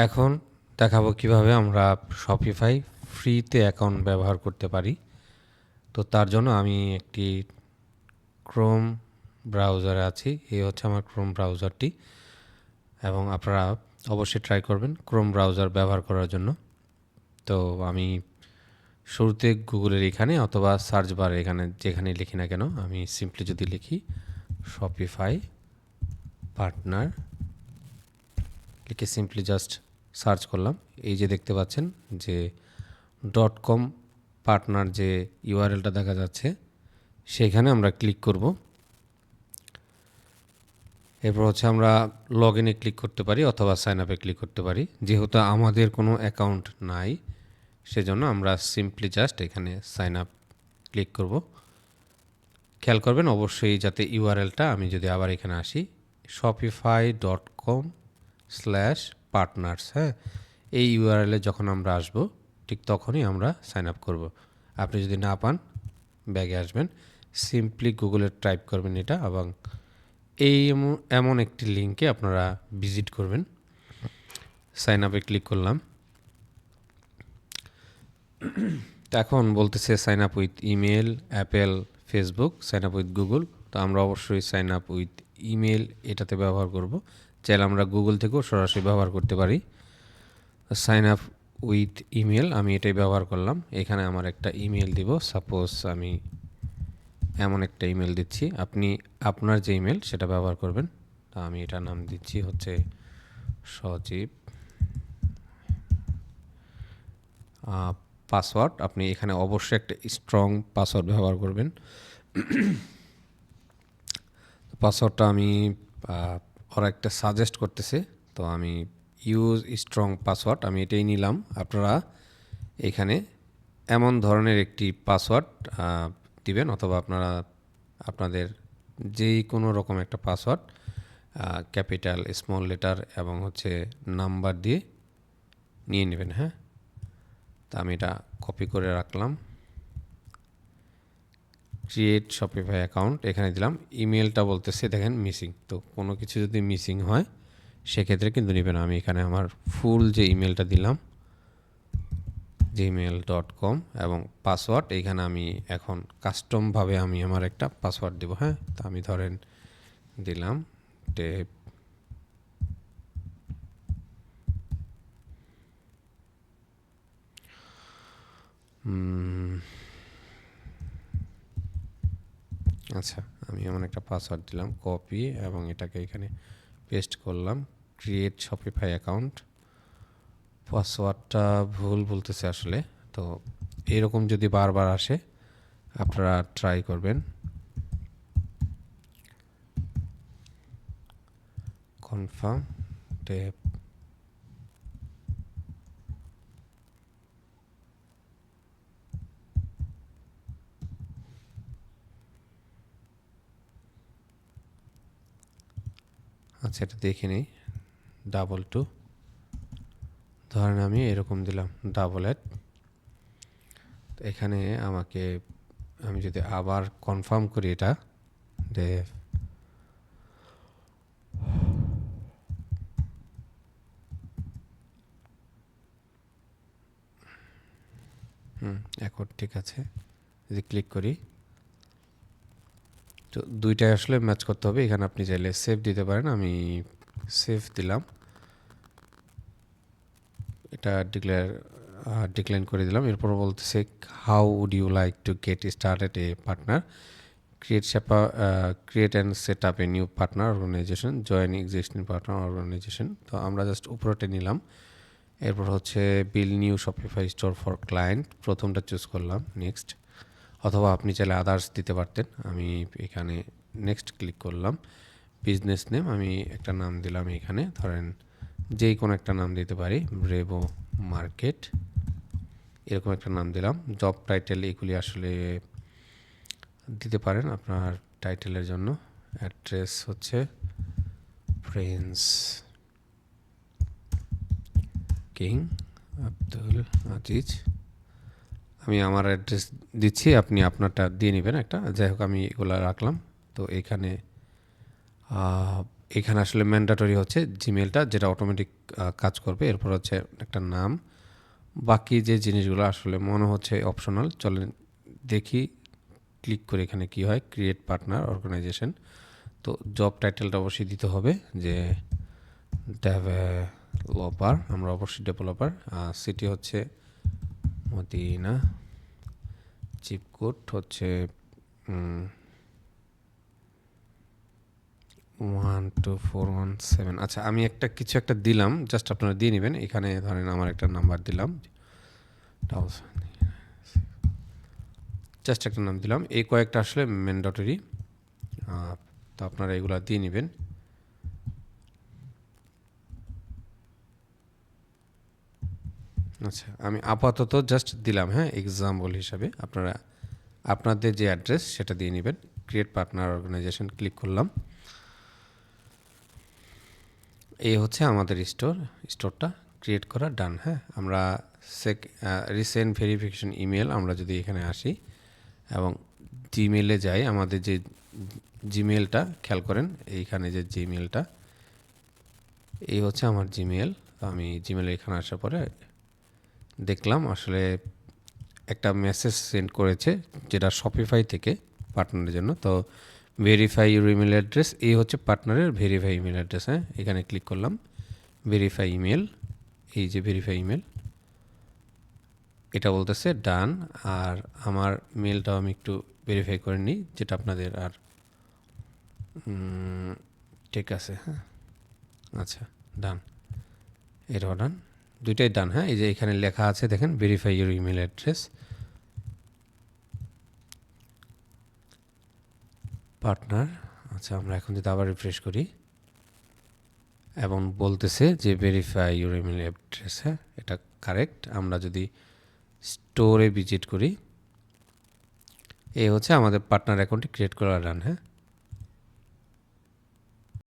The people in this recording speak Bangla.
এখন দেখাবো কিভাবে আমরা শপিফাই ফ্রিতে অ্যাকাউন্ট ব্যবহার করতে পারি। তো তার জন্য আমি একটি ক্রোম ব্রাউজারে আছি। এই হচ্ছে আমার ক্রোম ব্রাউজারটি, এবং আপনারা অবশ্যই ট্রাই করবেন ক্রোম ব্রাউজার ব্যবহার করার জন্য। তো আমি শুরুতে গুগলের এখানে অথবা সার্চ বার এখানে যেখানে লিখি না কেন, আমি সিম্পলি যদি লিখি শপিফাই পার্টনার লিখে সিম্পলি জাস্ট সার্চ করলাম, এই যে দেখতে পাচ্ছেন যে .com পার্টনার যে ইউআরএলটা দেখা যাচ্ছে সেখানে আমরা ক্লিক করব। এরপর হচ্ছে আমরা লগ ইনে ক্লিক করতে পারি অথবা সাইন আপে ক্লিক করতে পারি। যেহেতু আমাদের কোনো অ্যাকাউন্ট নাই সেজন্য আমরা সিম্পলি জাস্ট এখানে সাইন আপ ক্লিক করব। খেয়াল করবেন অবশ্যই যাতে ইউআরএলটা, আমি যদি আবার এখানে আসি shopify.com/partners, হ্যাঁ, এই ইউআরএলে যখন আমরা আসব ঠিক তখনই আমরা সাইন আপ করব। আপনি যদি না পান ব্যাগে আসবেন, সিম্পলি গুগলে টাইপ করবেন এটা, এবং এই এমন একটি লিঙ্কে আপনারা ভিজিট করবেন। সাইন আপে ক্লিক করলাম। তো এখন বলতেছে sign up with email, Apple, Facebook, sign up with Google. তো আমরা অবশ্যই সাইন আপ উইথ ইমেল এটাতে ব্যবহার করব। চাইলে আমরা গুগল থেকেও সরাসরি ব্যবহার করতে পারি। সাইন আপ উইথ ইমেল আমি এটাই ব্যবহার করলাম। এখানে আমার একটা ইমেল দিব। সাপোজ আমি এমন একটা ইমেল দিচ্ছি, আপনি আপনার যে ইমেল সেটা ব্যবহার করবেন। তো আমি এটা নাম দিচ্ছি হচ্ছে সজীব। পাসওয়ার্ড আপনি এখানে অবশ্যই একটা স্ট্রং পাসওয়ার্ড ব্যবহার করবেন। পাসওয়ার্ডটা আমি ওরা একটা সাজেস্ট করতেছে, তো আমি ইউজ স্ট্রং পাসওয়ার্ড আমি এটাই নিলাম। আপনারা এখানে এমন ধরনের একটি পাসওয়ার্ড দিবেন, অথবা আপনারা আপনাদের যেই কোনো রকম একটা পাসওয়ার্ড ক্যাপিটাল, স্মল লেটার এবং হচ্ছে নাম্বার দিয়ে নিয়ে নেবেন। হ্যাঁ, তা আমি এটা কপি করে রাখলাম। ক্রিয়েট শপিফাই অ্যাকাউন্ট এখানে দিলাম। ইমেলটা বলতেছে দেখেন মিসিং, তো কোনো কিছু যদি মিসিং হয় সেক্ষেত্রে কিন্তু নেবেন। আমি এখানে আমার ফুল যে ইমেলটা দিলাম gmail.com, এবং পাসওয়ার্ড এইখানে আমি এখন কাস্টমভাবে আমি আমার একটা পাসওয়ার্ড দেবো। হ্যাঁ, তো আমি ধরেন দিলাম টেপ আচ্ছা, আমি এমন একটা পাসওয়ার্ড দিলাম, কপি, এবং এটাকে এখানে পেস্ট করলাম। ক্রিয়েট শপিফাই অ্যাকাউন্ট, পাসওয়ার্ডটা ভুল বলতেছে আসলে। তো এরকম যদি বারবার আসে আপনারা ট্রাই করবেন কনফার্ম টেপ। আচ্ছা, এটা দেখে নিই। 222, ধরেন আমি এরকম দিলাম 88। তো এখানে আমাকে, আমি যদি আবার কনফার্ম করি এটা যে এখন ঠিক আছে, যদি ক্লিক করি তো দুইটাই আসলে ম্যাচ করতে হবে। এখানে আপনি চাইলে সেভ দিতে পারেন, আমি সেভ দিলাম। এটা ডিক্লাইন করে দিলাম। এরপর বলতেছে how would you like to get started a partner, create and set up a new partner organization, join existing partner organization. তো আমরা জাস্ট উপরটা নিলাম। এরপর হচ্ছে build new Shopify store for client, প্রথমটা চুজ করলাম, নেক্সট, অথবা আপনি চাইলে আদার্স দিতে পারতেন। আমি এখানে নেক্সট ক্লিক করলাম। বিজনেস নেম আমি একটা নাম দিলাম, এখানে ধরেন যেই কোনো একটা নাম দিতে পারি, ব্রেভো মার্কেট, এরকম একটা নাম দিলাম। জব টাইটেল এগুলি আসলে দিতে পারেন আপনার টাইটেলের জন্য। অ্যাড্রেস হচ্ছে প্রিন্স কিং আব্দুল আজিজ। আমি আমার অ্যাড্রেস দিচ্ছি, আপনি আপনারটা দিয়ে নেবেন একটা। যাই হোক, আমি এগুলো রাখলাম। তো এখানে এখানে আসলে ম্যান্ডেটরি হচ্ছে জিমেলটা, যেটা অটোমেটিক কাজ করবে। এরপর হচ্ছে একটা নাম। বাকি যে জিনিসগুলো আসলে মনে হচ্ছে অপশনাল, চলেন দেখি, ক্লিক করে এখানে কি হয়। Create partner organization. তো জব টাইটেলটা অবশ্যই দিতে হবে যে ডেভেলপার, আমরা অবশ্যই ডেভেলপার। সিটি হচ্ছে মদিনা, চিপ কোড হচ্ছে 12417। আচ্ছা, আমি কিছু একটা দিলাম, জাস্ট আপনারা দিয়ে নেবেন। এখানে ধরেন আমার একটা নাম্বার দিলাম, জাস্ট একটা নাম দিলাম। এই কয়েকটা আসলে ম্যান্ডেটরি, তো আপনারা এগুলা দিয়ে নেবেন। আচ্ছা, আমি আপাতত জাস্ট দিলাম, হ্যাঁ, এক্সাম্পল হিসাবে। আপনারা আপনাদের যে অ্যাড্রেস সেটা দিয়ে নেবেন। ক্রিয়েট পার্টনার অর্গানাইজেশন ক্লিক করলাম। এই হচ্ছে আমাদের স্টোরটা ক্রিয়েট করা ডান। হ্যাঁ, আমরা রিসেন্ট ভেরিফিকেশন ইমেল, আমরা যদি এখানে আসি এবং জিমেলে যাই, আমাদের যে জিমেলটা খেয়াল করেন, এইখানে যে জিমেলটা, এই হচ্ছে আমার জিমেল। আমি জিমেলে এখানে আসার পরে দেখলাম আসলে একটা মেসেজ সেন্ড করেছে, যেটা শপিফাই থেকে পার্টনারের জন্য। তো ভেরিফাই ইউর ইমেল অ্যাড্রেস, এই হচ্ছে পার্টনারের ভেরিফাই ইমেল অ্যাড্রেস। হ্যাঁ, এখানে ক্লিক করলাম, ভেরিফাই ইমেল, এই যে ভেরিফাই ইমেল, এটা বলতেছে ডান। আর আমার মেলটাও আমি একটু ভেরিফাই করে নিই, যেটা আপনাদের আর ঠিক আছে। হ্যাঁ, আচ্ছা, ডান, এটাও ডান, দুইটাই ডান। হ্যাঁ, এই যে এখানে লেখা আছে দেখেন, verify your email address partner. আচ্ছা, আমরা এখন যদি আবার রিফ্রেশ করি এবং বলতেছে যে ভেরিফাই ইউর ইমেল অ্যাড্রেস, হ্যাঁ, এটা কারেক্ট। আমরা যদি স্টোরে ভিজিট করি, এই হচ্ছে আমাদের পার্টনার অ্যাকাউন্টটি ক্রিয়েট করা ডান। হ্যাঁ,